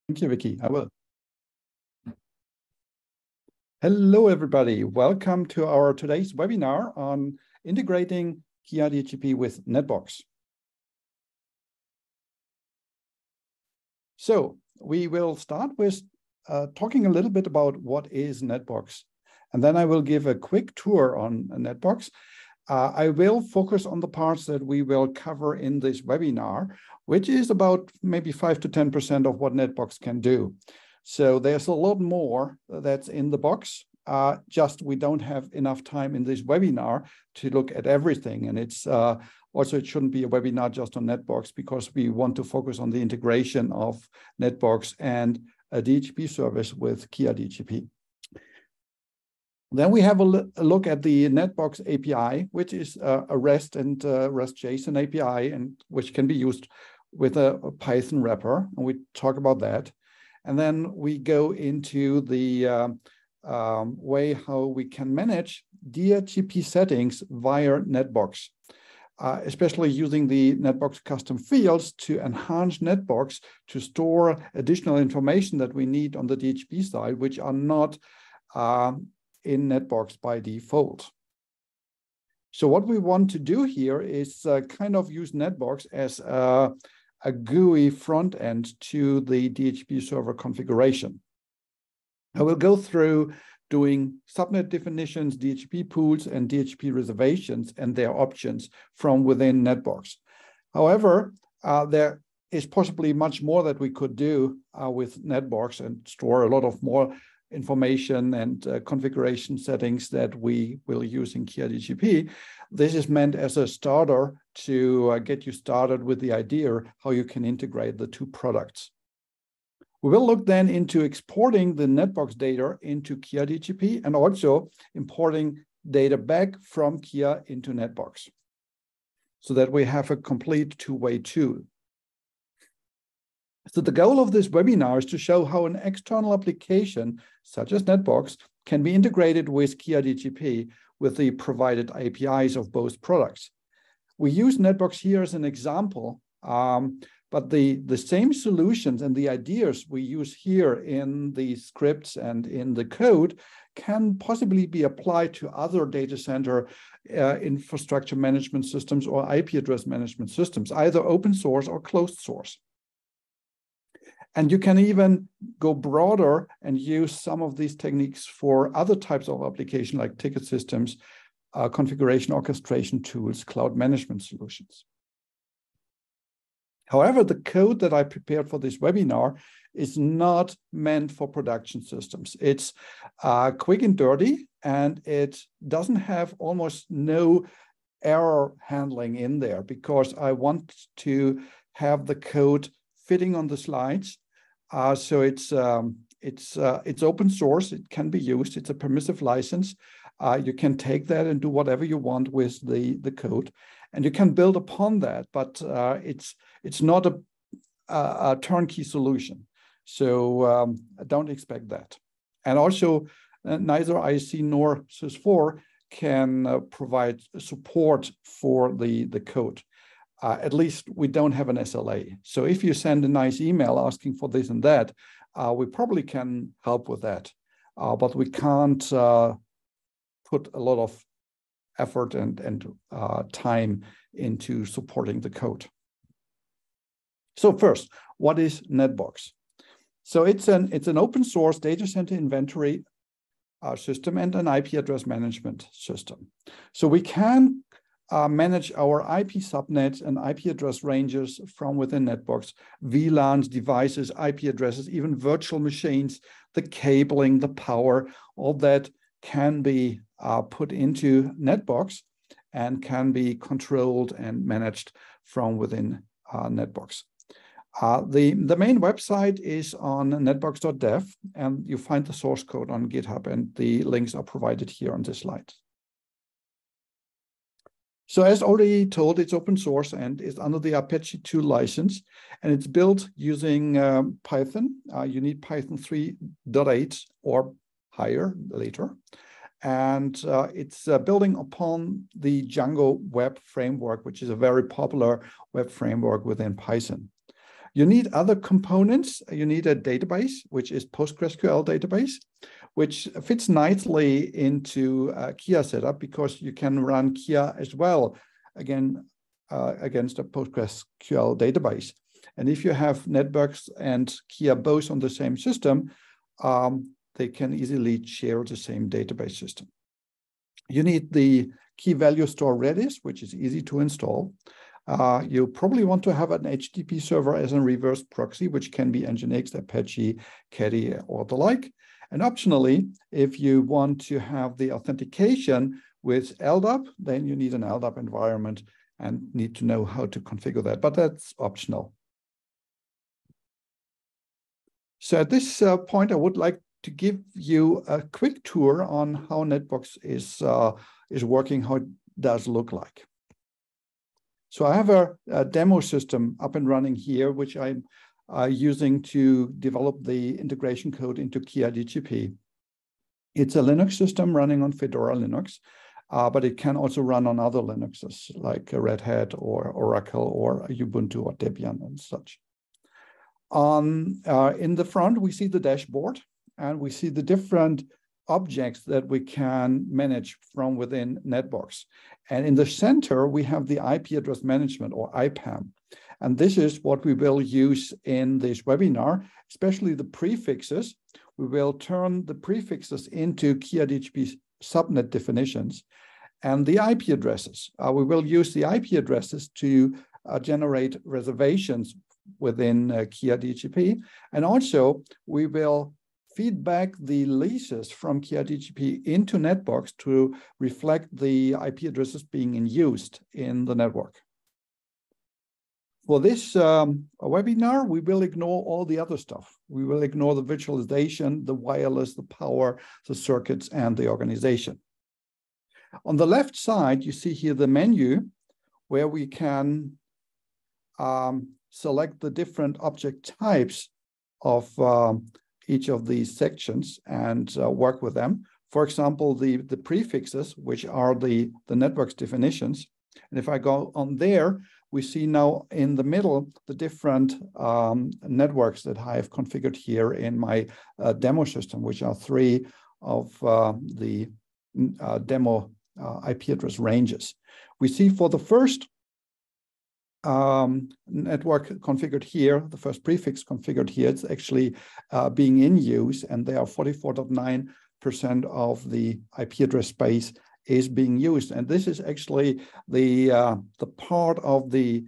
Thank you, Vicky. I will. Hello, everybody. Welcome to our today's webinar on integrating Kia DHCP with NetBox. So we will start with talking a little bit about what is NetBox, and then I will give a quick tour on NetBox. I will focus on the parts that we will cover in this webinar, which is about maybe 5 to 10% of what NetBox can do. So there's a lot more that's in the box. Just we don't have enough time in this webinar to look at everything. And it's also, it shouldn't be a webinar just on NetBox because we want to focus on the integration of NetBox and a DHCP service with Kia DHCP. Then we have a look at the NetBox API, which is a REST and REST JSON API, and which can be used with a Python wrapper, and we talk about that. And then we go into the way how we can manage DHCP settings via NetBox, especially using the NetBox custom fields to enhance NetBox to store additional information that we need on the DHCP side, which are not in NetBox by default. So what we want to do here is kind of use NetBox as a GUI front end to the DHCP server configuration. I will go through doing subnet definitions, DHCP pools, and DHCP reservations and their options from within NetBox. However, there is possibly much more that we could do with NetBox and store a lot of more information and configuration settings that we will use in Kia DHCP. This is meant as a starter to get you started with the idea how you can integrate the two products. We will look then into exporting the NetBox data into Kia DHCP and also importing data back from Kia into NetBox so that we have a complete two-way tool. So the goal of this webinar is to show how an external application, such as NetBox, can be integrated with Kia DHCP with the provided APIs of both products. We use NetBox here as an example, but the same solutions and the ideas we use here in the scripts and in the code can possibly be applied to other data center infrastructure management systems or IP address management systems, either open source or closed source. And you can even go broader and use some of these techniques for other types of application like ticket systems, configuration orchestration tools, cloud management solutions. However, the code that I prepared for this webinar is not meant for production systems. It's quick and dirty, and it doesn't have almost no error handling in there because I want to have the code fitting on the slides. So it's open source. It can be used. It's a permissive license. You can take that and do whatever you want with the code, and you can build upon that. But it's not a turnkey solution. So don't expect that. And also, neither IC nor Sys4 can provide support for the code. At least we don't have an SLA. So if you send a nice email asking for this and that, we probably can help with that. But we can't put a lot of effort and time into supporting the code. So first, what is NetBox? So it's an open source data center inventory system and an IP address management system. So we can manage our IP subnets and IP address ranges from within NetBox, VLANs, devices, IP addresses, even virtual machines, the cabling, the power, all that can be put into NetBox and can be controlled and managed from within NetBox. The main website is on netbox.dev, and you find the source code on GitHub, and the links are provided here on this slide. So as already told, it's open source and is under the Apache 2 license, and it's built using Python. You need Python 3.8 or higher later. And it's building upon the Django web framework, which is a very popular web framework within Python. You need other components. You need a database, which is PostgreSQL database, which fits nicely into Kia setup because you can run Kia as well against a PostgreSQL database. And if you have NetBox and Kia both on the same system, they can easily share the same database system. You need the key value store Redis, which is easy to install. You probably want to have an HTTP server as a reverse proxy, which can be Nginx, Apache, Caddy, or the like. And optionally, if you want to have the authentication with LDAP, then you need an LDAP environment and need to know how to configure that, but that's optional. So at this point, I would like to give you a quick tour on how NetBox is working, how it does look like. So I have a demo system up and running here, which I'm using to develop the integration code into Kia DHCP. It's a Linux system running on Fedora Linux, but it can also run on other Linuxes like Red Hat or Oracle or Ubuntu or Debian and such. In the front, we see the dashboard and we see the different objects that we can manage from within NetBox. And in the center, we have the IP address management or IPAM. And this is what we will use in this webinar, especially the prefixes. We will turn the prefixes into Kia DHCP subnet definitions and the IP addresses. We will use the IP addresses to generate reservations within Kia DHCP. And also, we will feed back the leases from Kia DHCP into NetBox to reflect the IP addresses being in use in the network. For this webinar, we will ignore all the other stuff. We will ignore the virtualization, the wireless, the power, the circuits, and the organization. On the left side, you see here the menu where we can select the different object types of each of these sections and work with them. For example, the prefixes, which are the network's definitions. And if I go on there, we see now in the middle the different networks that I have configured here in my demo system, which are 3 of the demo IP address ranges. We see for the first network configured here, the first prefix configured here, it's actually being in use, and there are 44.9% of the IP address space is being used. And this is actually the part of the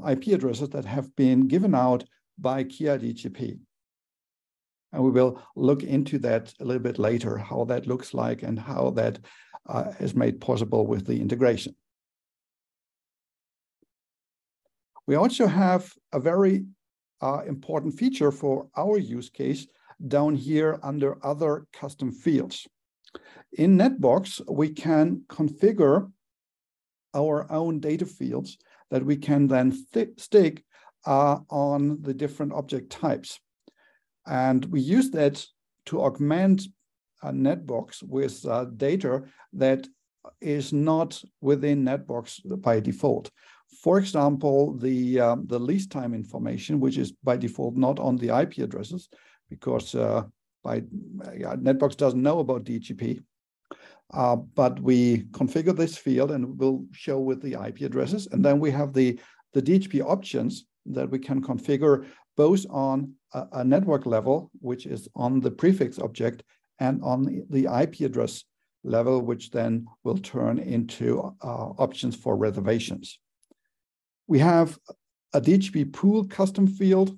IP addresses that have been given out by Kia DHCP. And we will look into that a little bit later, how that looks like and how that is made possible with the integration. We also have a very important feature for our use case down here under other custom fields. In NetBox, we can configure our own data fields that we can then stick on the different object types. And we use that to augment NetBox with data that is not within NetBox by default. For example, the lease time information, which is by default not on the IP addresses, because NetBox doesn't know about DHCP. But we configure this field and we'll show with the IP addresses. And then we have the DHCP options that we can configure both on a network level, which is on the prefix object, and on the IP address level, which then will turn into options for reservations. We have a DHCP pool custom field,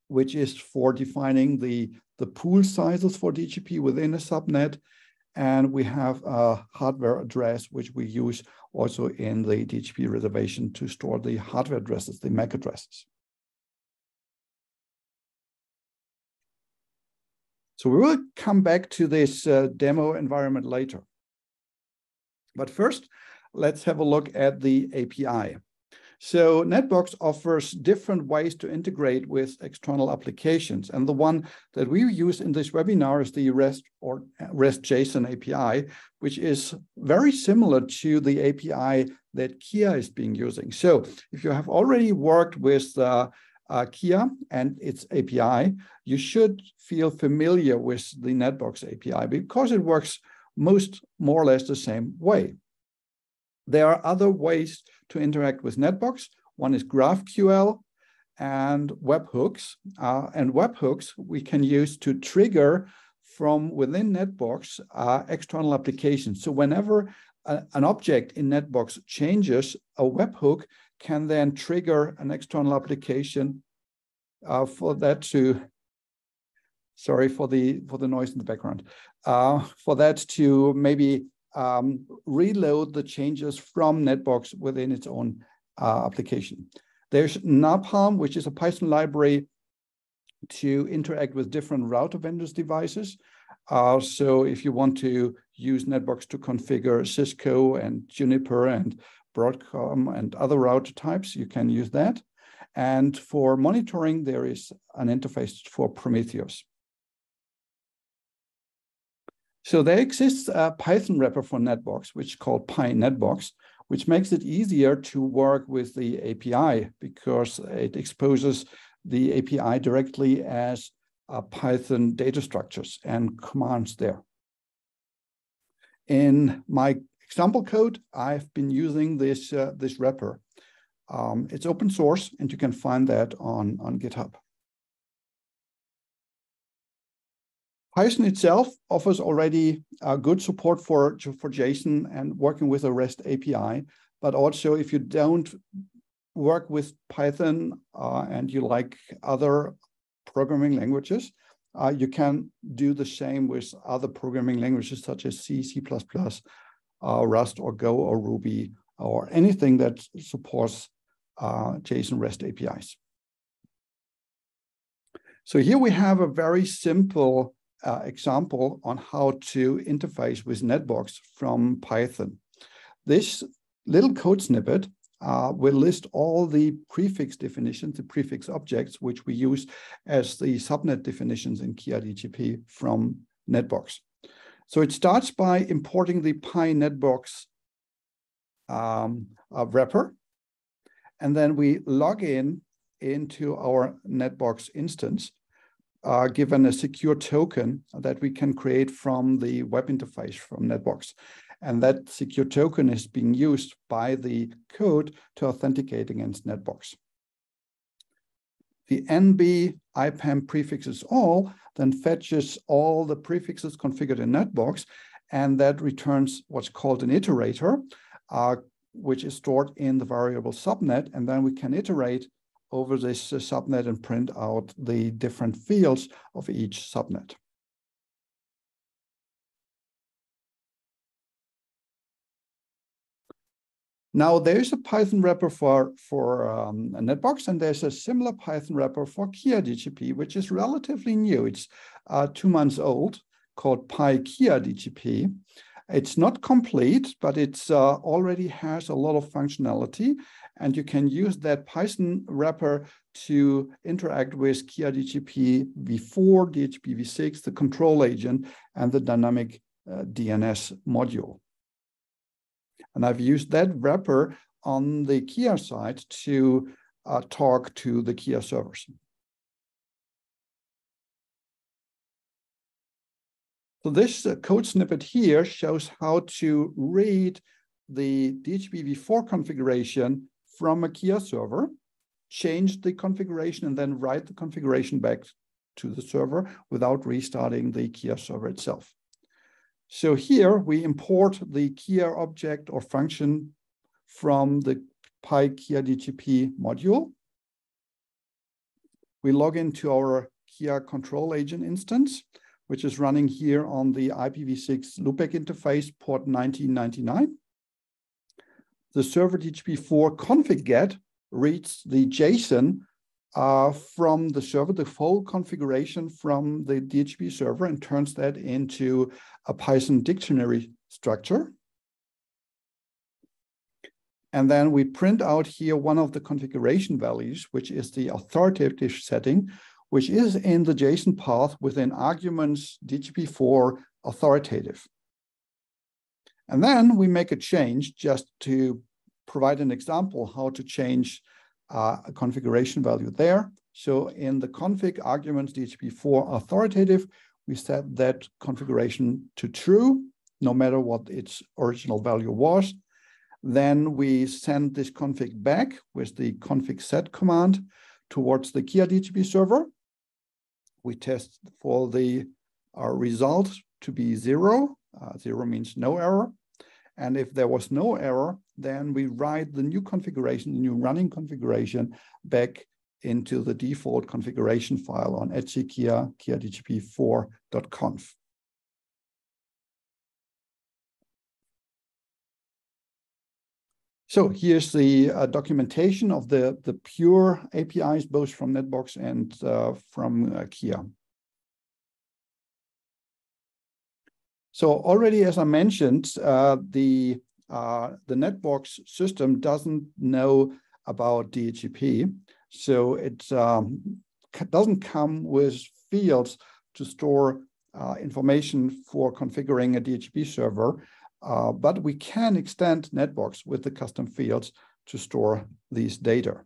which is for defining the pool sizes for DHCP within a subnet. And we have a hardware address, which we use also in the DHCP reservation to store the hardware addresses, the MAC addresses. So we will come back to this demo environment later. But first, let's have a look at the API. So NetBox offers different ways to integrate with external applications. And the one that we use in this webinar is the REST or REST-JSON API, which is very similar to the API that Kia is being using. So if you have already worked with Kia and its API, you should feel familiar with the NetBox API because it works more or less the same way. There are other ways to interact with NetBox. One is GraphQL and webhooks. And webhooks we can use to trigger from within NetBox external applications. So whenever an object in NetBox changes, a webhook can then trigger an external application for that to, sorry for the noise in the background, for that to maybe reload the changes from NetBox within its own application. There's Napalm, which is a Python library to interact with different router vendors' devices. So if you want to use NetBox to configure Cisco and Juniper and Broadcom and other router types, you can use that. And for monitoring, there is an interface for Prometheus. So there exists a Python wrapper for NetBox, which is called PyNetBox, which makes it easier to work with the API because it exposes the API directly as Python data structures and commands there. In my example code, I've been using this wrapper. It's open source, and you can find that on GitHub. Python itself offers already good support for JSON and working with a REST API, but also if you don't work with Python and you like other programming languages, you can do the same with other programming languages such as C, C++, Rust or Go or Ruby or anything that supports JSON REST APIs. So here we have a very simple example on how to interface with NetBox from Python. This little code snippet will list all the prefix definitions, the prefix objects, which we use as the subnet definitions in Kia DHCP from NetBox. So it starts by importing the PyNetBox wrapper, and then we log into our NetBox instance, given a secure token that we can create from the web interface from NetBox. And that secure token is being used by the code to authenticate against NetBox. The NB IPAM prefixes all then fetches all the prefixes configured in NetBox, and that returns what's called an iterator, which is stored in the variable subnet, and then we can iterate over this subnet and print out the different fields of each subnet. Now there's a Python wrapper for NetBox, and there's a similar Python wrapper for Kia DHCP, which is relatively new. It's 2 months old, called PyKia DHCP. It's not complete, but it's already has a lot of functionality, and you can use that Python wrapper to interact with Kia DHCP v4, DHCP v6, the control agent, and the dynamic DNS module. And I've used that wrapper on the Kia side to talk to the Kia servers. So this code snippet here shows how to read the DHCP v4 configuration from a Kia server, change the configuration, and then write the configuration back to the server without restarting the Kia server itself. So here we import the Kia object or function from the PyKia DHCP module. We log into our Kia control agent instance, which is running here on the IPv6 loopback interface port 1999. The server DHCP4 config get reads the JSON from the server, the full configuration from the DHCP server, and turns that into a Python dictionary structure. And then we print out here one of the configuration values, which is the authoritative setting, which is in the JSON path within arguments DHCP4 authoritative. And then we make a change just to provide an example how to change a configuration value there. So in the config arguments DHCP4 authoritative, we set that configuration to true, no matter what its original value was. Then we send this config back with the config set command towards the Kia DHCP server. We test for the result to be 0. 0 means no error. And if there was no error, then we write the new configuration, the new running configuration, back into the default configuration file on etc kia DHCP4.conf. So here's the documentation of the pure APIs, both from NetBox and from Kia. So already, as I mentioned, the NetBox system doesn't know about DHCP, so it doesn't come with fields to store information for configuring a DHCP server, but we can extend NetBox with the custom fields to store these data.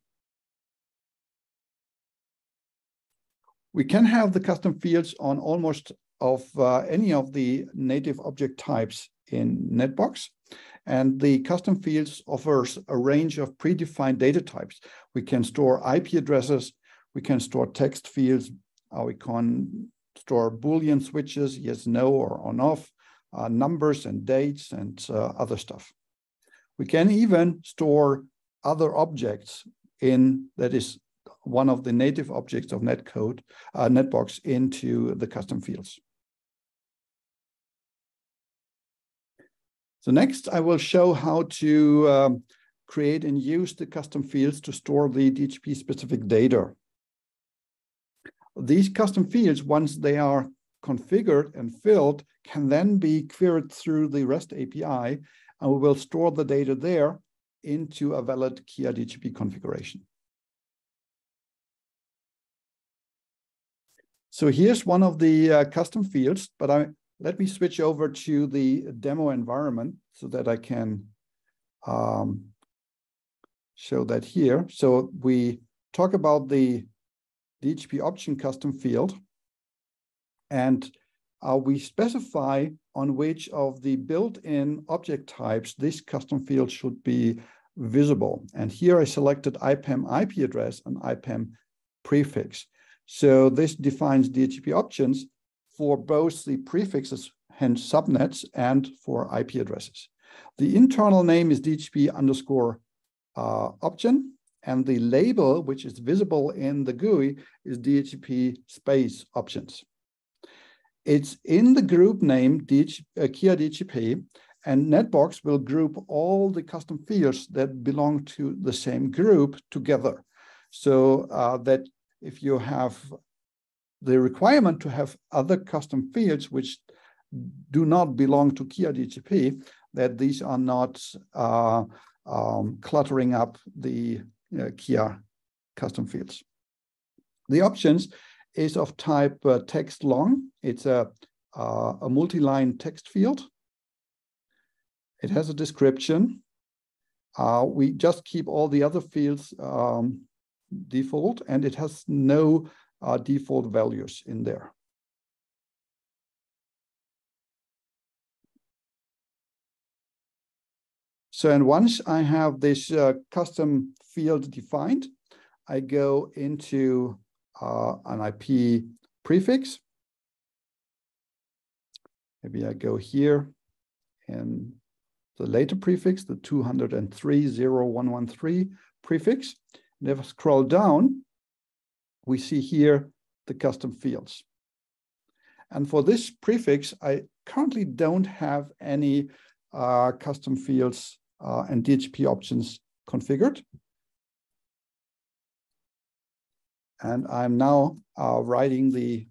We can have the custom fields on almost of any of the native object types in NetBox. And the custom fields offers a range of predefined data types. We can store IP addresses, we can store text fields, we can store Boolean switches, yes, no, or on off, numbers and dates and other stuff. We can even store other objects in, that is one of the native objects of NetBox into the custom fields. So next, I will show how to create and use the custom fields to store the DHCP-specific data. These custom fields, once they are configured and filled, can then be queried through the REST API, and we will store the data there into a valid Kia DHCP configuration. So here's one of the custom fields, but let me switch over to the demo environment so that I can show that here. So we talk about the DHCP option custom field, and we specify on which of the built-in object types this custom field should be visible. And here I selected IPAM IP address and IPAM prefix. So this defines DHCP options for both the prefixes, hence subnets, and for IP addresses. The internal name is DHCP_option, and the label, which is visible in the GUI, is DHCP space options. It's in the group name Kia DHCP, and NetBox will group all the custom fields that belong to the same group together. So that if you have the requirement to have other custom fields which do not belong to Kia DHCP, that these are not cluttering up the Kia custom fields. The options is of type text long. It's a multi-line text field. It has a description. We just keep all the other fields default, and it has no default values in there. So, and once I have this custom field defined, I go into an IP prefix. Maybe I go here and the later prefix, the 203.0.113 prefix. And if I scroll down, we see here the custom fields. And for this prefix, I currently don't have any custom fields and DHCP options configured. And I'm now writing the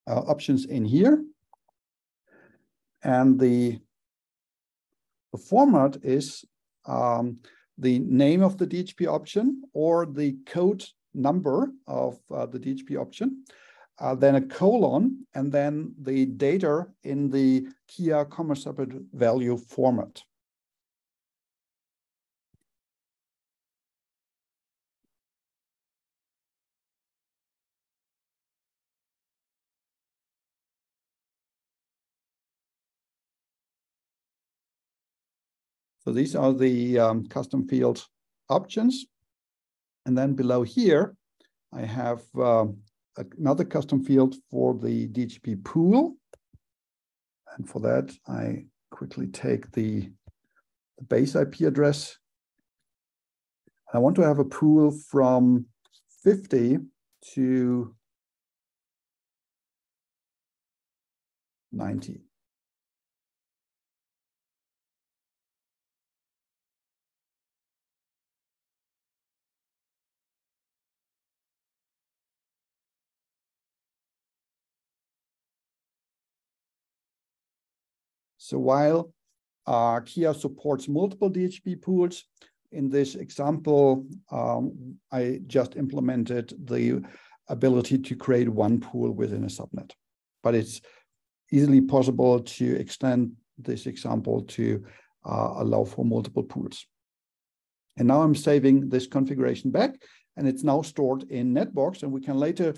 options in here. And the format is the name of the DHCP option or the code number of the DHCP option, then a colon, and then the data in the Kia comma separate value format. So these are the custom field options. And then below here, I have another custom field for the DHCP pool. And for that, I quickly take the base IP address. I want to have a pool from 50 to 90. So while Kia supports multiple DHCP pools, in this example, I just implemented the ability to create one pool within a subnet. But it's easily possible to extend this example to allow for multiple pools. And now I'm saving this configuration back, and it's now stored in NetBox, and we can later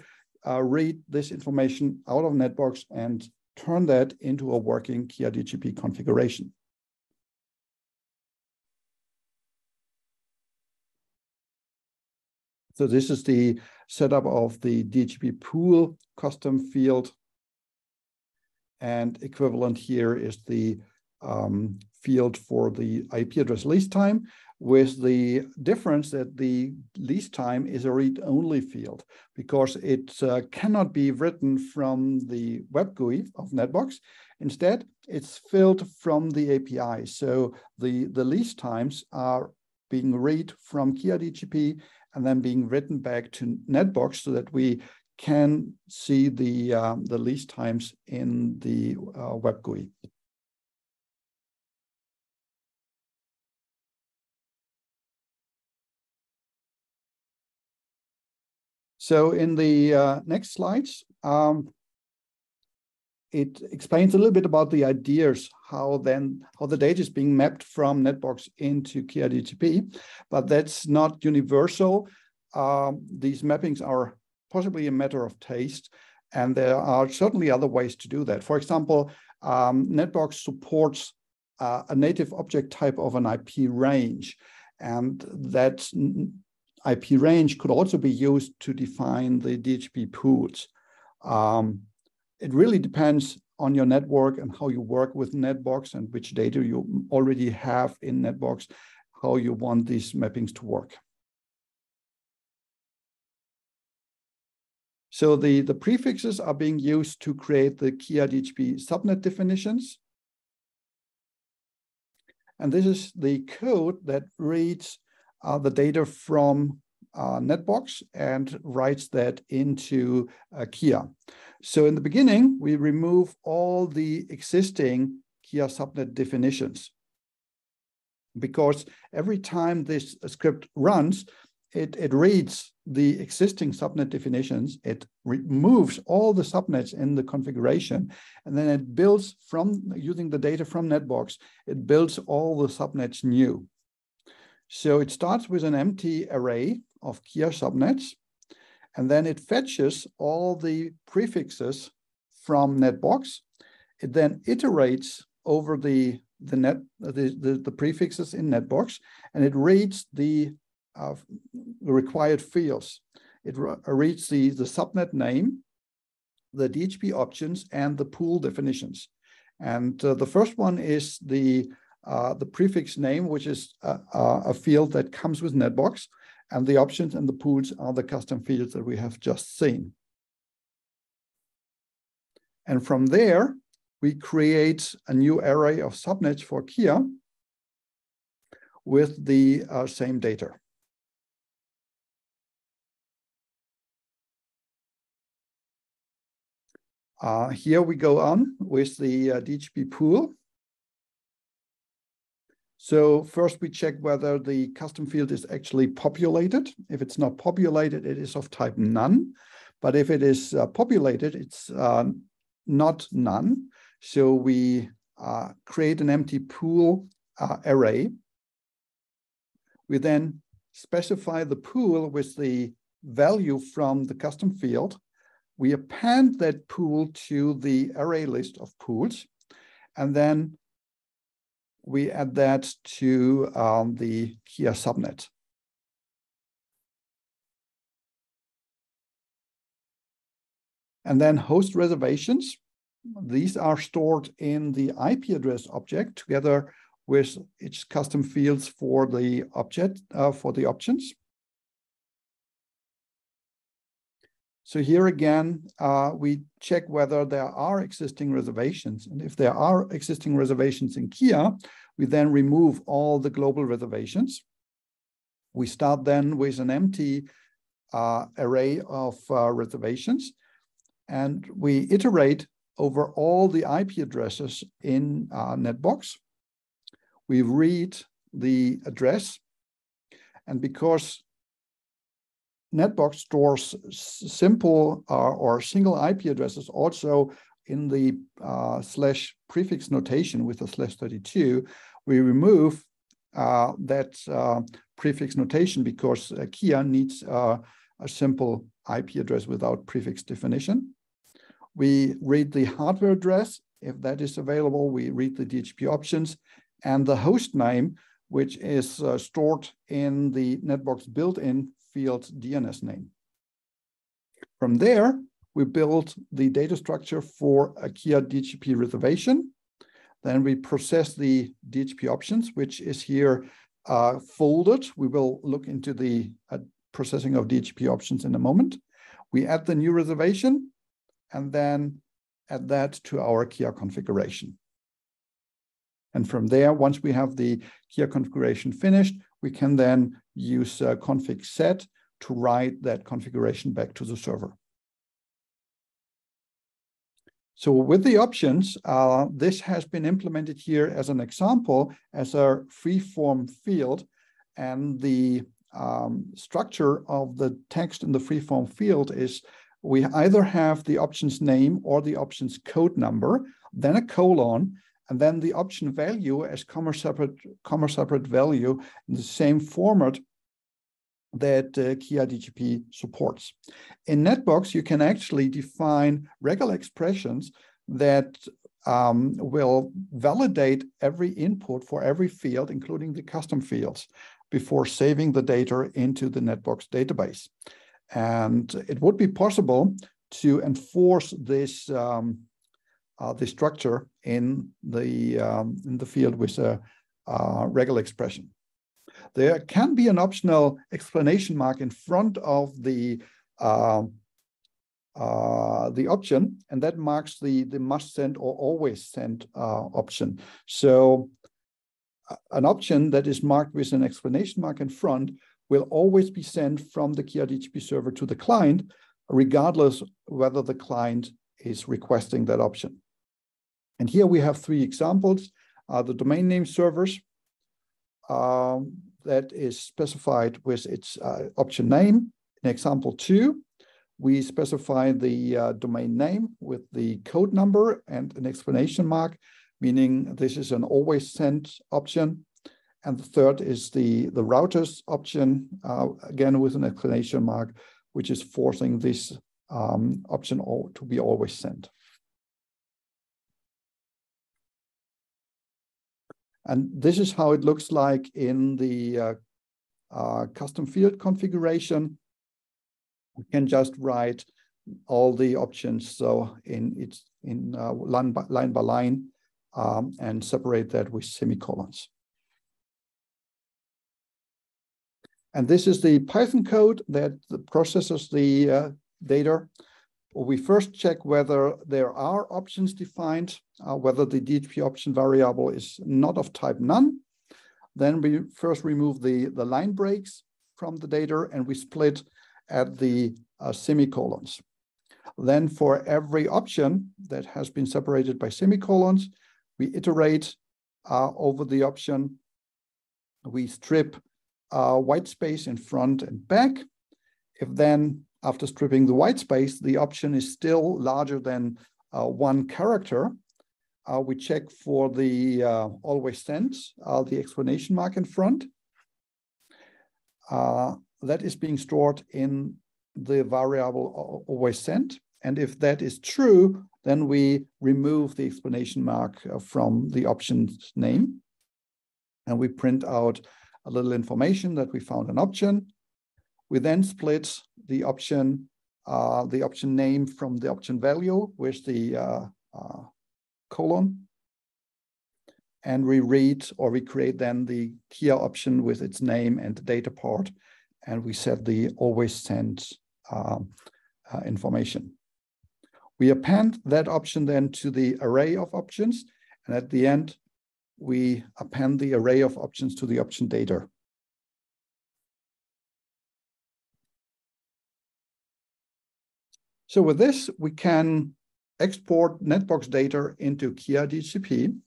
read this information out of NetBox and turn that into a working Kia DHCP configuration. So this is the setup of the DHCP pool custom field. And equivalent here is the field for the IP address lease time, with the difference that the lease time is a read-only field because it cannot be written from the web GUI of NetBox. Instead, it's filled from the API. So the lease times are being read from Kia DHCP and then being written back to NetBox so that we can see the lease times in the web GUI. So in the next slides, it explains a little bit about the ideas, how the data is being mapped from NetBox into Kia DHCP, but that's not universal. These mappings are possibly a matter of taste, and there are certainly other ways to do that. For example, NetBox supports a native object type of an IP range, and that IP range could also be used to define the DHCP pools. It really depends on your network and how you work with NetBox and which data you already have in NetBox, how you want these mappings to work. So the prefixes are being used to create the Kia DHCP subnet definitions. And this is the code that reads the data from NetBox and writes that into Kia. So in the beginning, we remove all the existing Kia subnet definitions because every time this script runs, it reads the existing subnet definitions, it removes all the subnets in the configuration, and then it builds using the data from NetBox, it builds all the subnets new. So it starts with an empty array of Kia subnets, and then it fetches all the prefixes from NetBox. It then iterates over the prefixes in NetBox, and it reads the required fields. It reads the subnet name, the DHCP options, and the pool definitions. And the first one is the prefix name, which is a field that comes with NetBox, and the options and the pools are the custom fields that we have just seen. And from there, we create a new array of subnets for Kia with the same data. Here we go on with the DHCP pool. So first we check whether the custom field is actually populated. If it's not populated, it is of type none. But if it is populated, it's not none. So we create an empty pool array. We then specify the pool with the value from the custom field. We append that pool to the array list of pools, and then we add that to the Kia subnet. And then host reservations. These are stored in the IP address object together with its custom fields for the object, for the options. So here again, we check whether there are existing reservations. And if there are existing reservations in Kia, we then remove all the global reservations. We start then with an empty array of reservations, and we iterate over all the IP addresses in NetBox. We read the address, and because NetBox stores simple or single IP addresses also in the slash prefix notation with the /32, we remove that prefix notation because Kia needs a simple IP address without prefix definition. We read the hardware address. If that is available, we read the DHCP options and the host name, which is stored in the NetBox built-in field DNS name. From there, we build the data structure for a Kia DHCP reservation. Then we process the DHCP options, which is here folded. We will look into the processing of DHCP options in a moment. We add the new reservation and then add that to our Kia configuration. And from there, once we have the Kia configuration finished, we can then use config set to write that configuration back to the server. So with the options, this has been implemented here as an example as a free-form field, and the structure of the text in the free-form field is we either have the options name or the options code number, then a colon, and then the option value as comma separate value in the same format that Kia DHCP supports. In NetBox, you can actually define regular expressions that will validate every input for every field, including the custom fields, before saving the data into the NetBox database. And it would be possible to enforce this the structure in the field with a regular expression. There can be an optional exclamation mark in front of the option, and that marks the must send or always send option. So an option that is marked with an exclamation mark in front will always be sent from the Kia DHCP server to the client, regardless whether the client is requesting that option. And here we have three examples. The domain name servers that is specified with its option name. In example 2, we specify the domain name with the code number and an exclamation mark, meaning this is an always send option. And the third is the routers option, again with an exclamation mark, which is forcing this option to be always sent. And this is how it looks like in the custom field configuration. We can just write all the options so in line by line and separate that with semicolons. And this is the Python code that processes the data. We first check whether there are options defined, whether the DHCP option variable is not of type none. Then we first remove the line breaks from the data and we split at the semicolons. Then for every option that has been separated by semicolons, we iterate over the option. We strip white space in front and back. If then, after stripping the white space, the option is still larger than 1 character, we check for the always send, the exclamation mark in front. That is being stored in the variable always send. And if that is true, then we remove the exclamation mark from the option's name. and we print out a little information that we found an option. We then split the option name from the option value with the colon, and we read or we create then the Kia option with its name and the data part, and we set the always send information. We append that option then to the array of options, and at the end, we append the array of options to the option data. So with this, we can export NetBox data into Kia DHCP.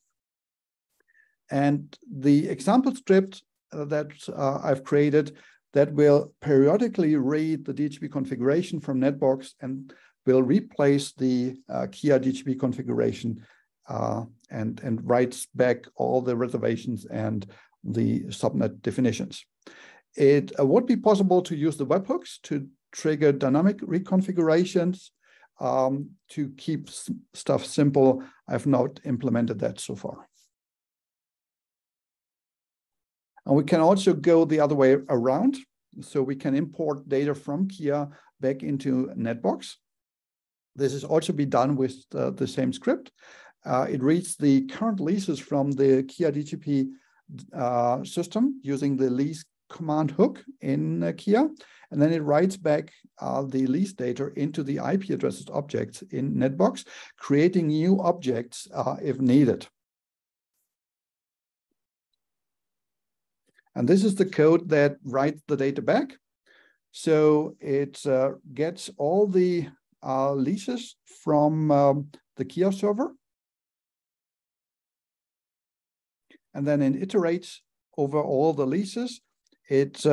And the example script that I've created that will periodically read the DHCP configuration from NetBox and will replace the Kia DHCP configuration and writes back all the reservations and the subnet definitions. It would be possible to use the webhooks to trigger dynamic reconfigurations to keep stuff simple. I've not implemented that so far. And we can also go the other way around. So we can import data from Kia back into NetBox. This is also be done with the same script. It reads the current leases from the Kia DHCP system using the lease command hook in Kia. And then it writes back the lease data into the IP addresses objects in NetBox, creating new objects if needed. And this is the code that writes the data back. So it gets all the leases from the Kia server. And then it iterates over all the leases. It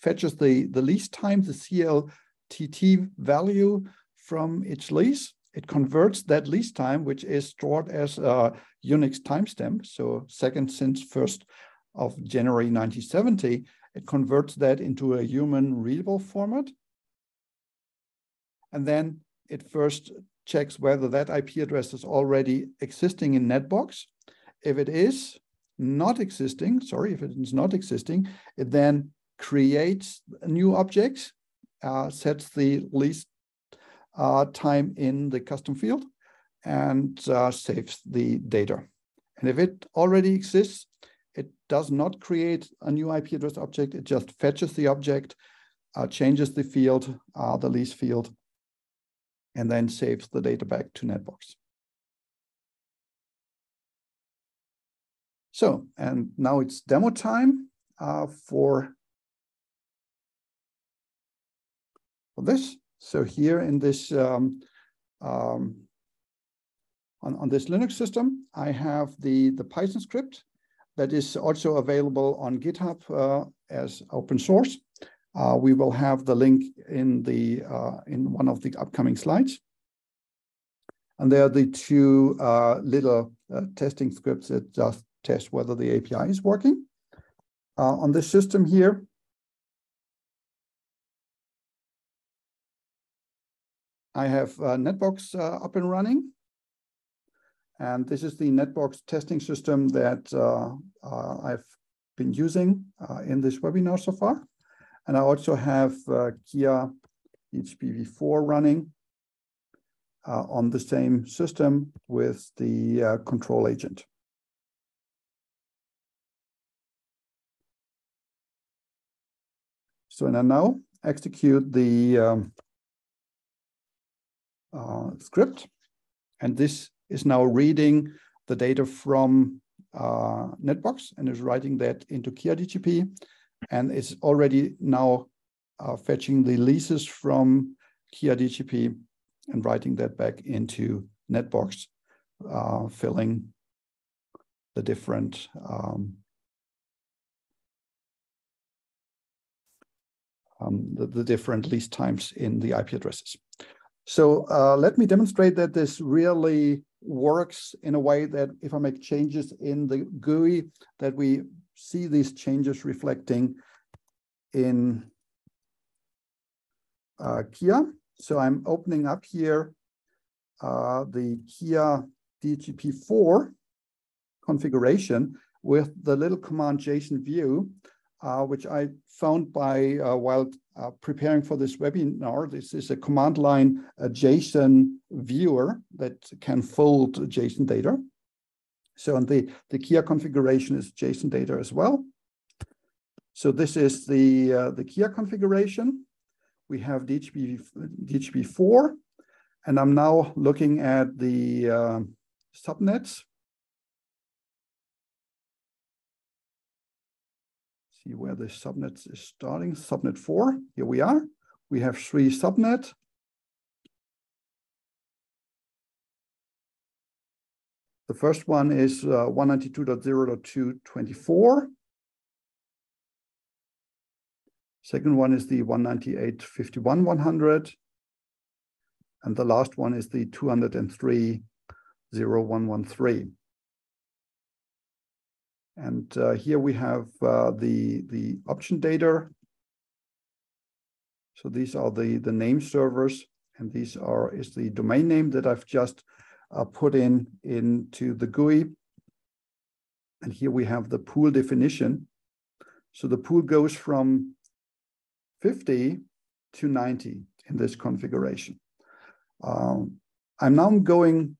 fetches the lease time, the CLTT value from its lease. It converts that lease time, which is stored as a Unix timestamp, so second since 1st of January 1970, it converts that into a human readable format. And then it first checks whether that IP address is already existing in NetBox. If it is not existing, if it is not existing, it then creates new objects, sets the lease time in the custom field, and saves the data. And if it already exists, it does not create a new IP address object. It just fetches the object, changes the field, the lease field, and then saves the data back to NetBox. So, and now it's demo time for this. So here in this, on this Linux system, I have the Python script that is also available on GitHub as open source. We will have the link in one of the upcoming slides. And there are the two little testing scripts that just test whether the API is working. On this system here, I have NetBox up and running. And this is the NetBox testing system that I've been using in this webinar so far. And I also have Kia DHCP v4 running on the same system with the control agent. So and I now execute the script, and this is now reading the data from NetBox and is writing that into Kia DHCP, and it's already now fetching the leases from Kia DHCP and writing that back into NetBox, filling the different the different lease times in the IP addresses. So let me demonstrate that this really works in a way that if I make changes in the GUI, that we see these changes reflecting in Kia. So I'm opening up here the Kia DHCP 4 configuration, with the little command JSON view, which I found by while preparing for this webinar. This is a command line JSON viewer that can fold JSON data. So and the Kia configuration is JSON data as well. So this is the Kia configuration. We have DHCP4, and I'm now looking at the subnets. See where the subnet is starting. Subnet 4, here we are. We have 3 subnet. The first one is 192.0.224. Second one is the 198.51.100. And the last one is the 203.0.113. And here we have the option data. So these are the name servers, and these is the domain name that I've just put into the GUI. And here we have the pool definition. So the pool goes from 50 to 90 in this configuration. I'm now going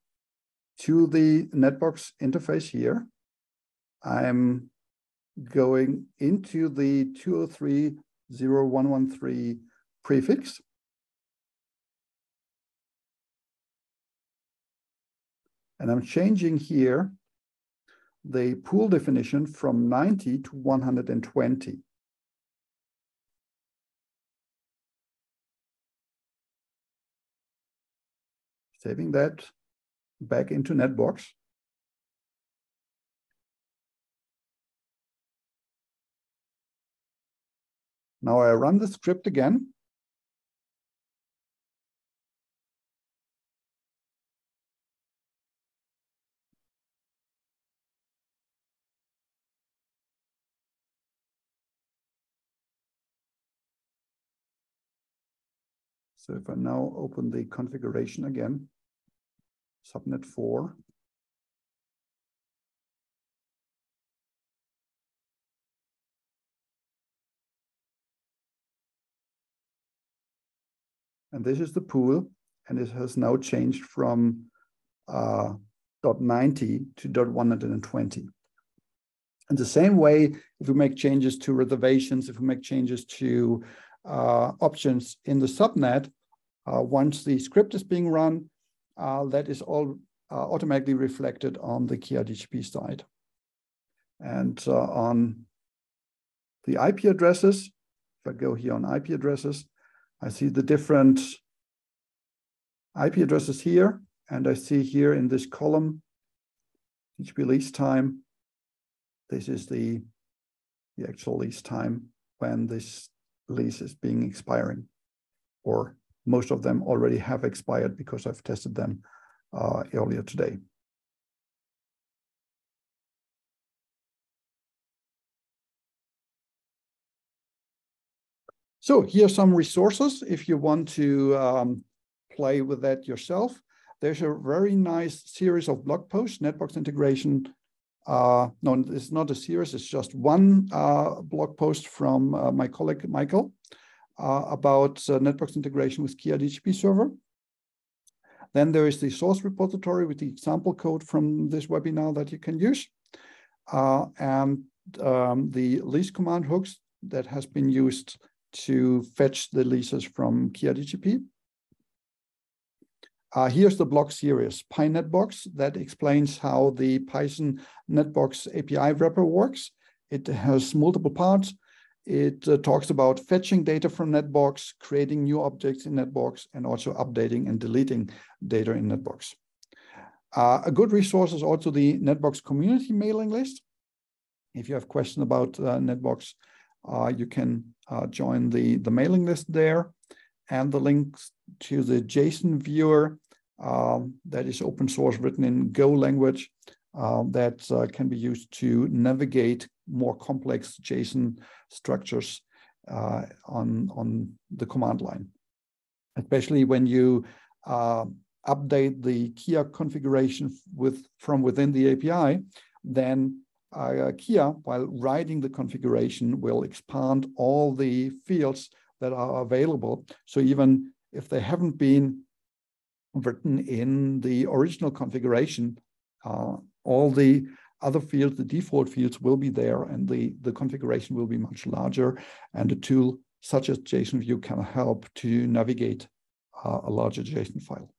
to the NetBox interface here. I'm going into the 203.0.113 prefix. And I'm changing here the pool definition from 90 to 120. Saving that back into NetBox. Now I run the script again. So if I now open the configuration again, subnet 4. And this is the pool, and it has now changed from .90 to .120. In the same way, if we make changes to reservations, if we make changes to options in the subnet, once the script is being run, that is all automatically reflected on the Kia DHCP side. And on the IP addresses, if I go here on IP addresses, I see the different IP addresses here, and I see here in this column, DHCP lease time. This is the actual lease time when this lease is being expiring, or most of them already have expired because I've tested them earlier today. So here are some resources if you want to play with that yourself. There's a very nice series of blog posts, NetBox integration. No, it's not a series, it's just one blog post from my colleague Michael about NetBox integration with Kia DHCP server. Then there is the source repository with the example code from this webinar that you can use. And the lease command hooks that has been used to fetch the leases from Kia DHCP. Here's the blog series, PyNetBox, that explains how the Python NetBox API wrapper works. It has multiple parts. It talks about fetching data from NetBox, creating new objects in NetBox, and also updating and deleting data in NetBox. A good resource is also the NetBox community mailing list. If you have questions about NetBox, you can join the mailing list there. And the links to the JSON viewer that is open source, written in Go language, that can be used to navigate more complex JSON structures on the command line. Especially when you update the Kia configuration from within the API, then Kia, while writing the configuration, will expand all the fields that are available. So even if they haven't been written in the original configuration, all the other fields, the default fields, will be there, and the configuration will be much larger. And a tool such as JSON View can help to navigate a larger JSON file.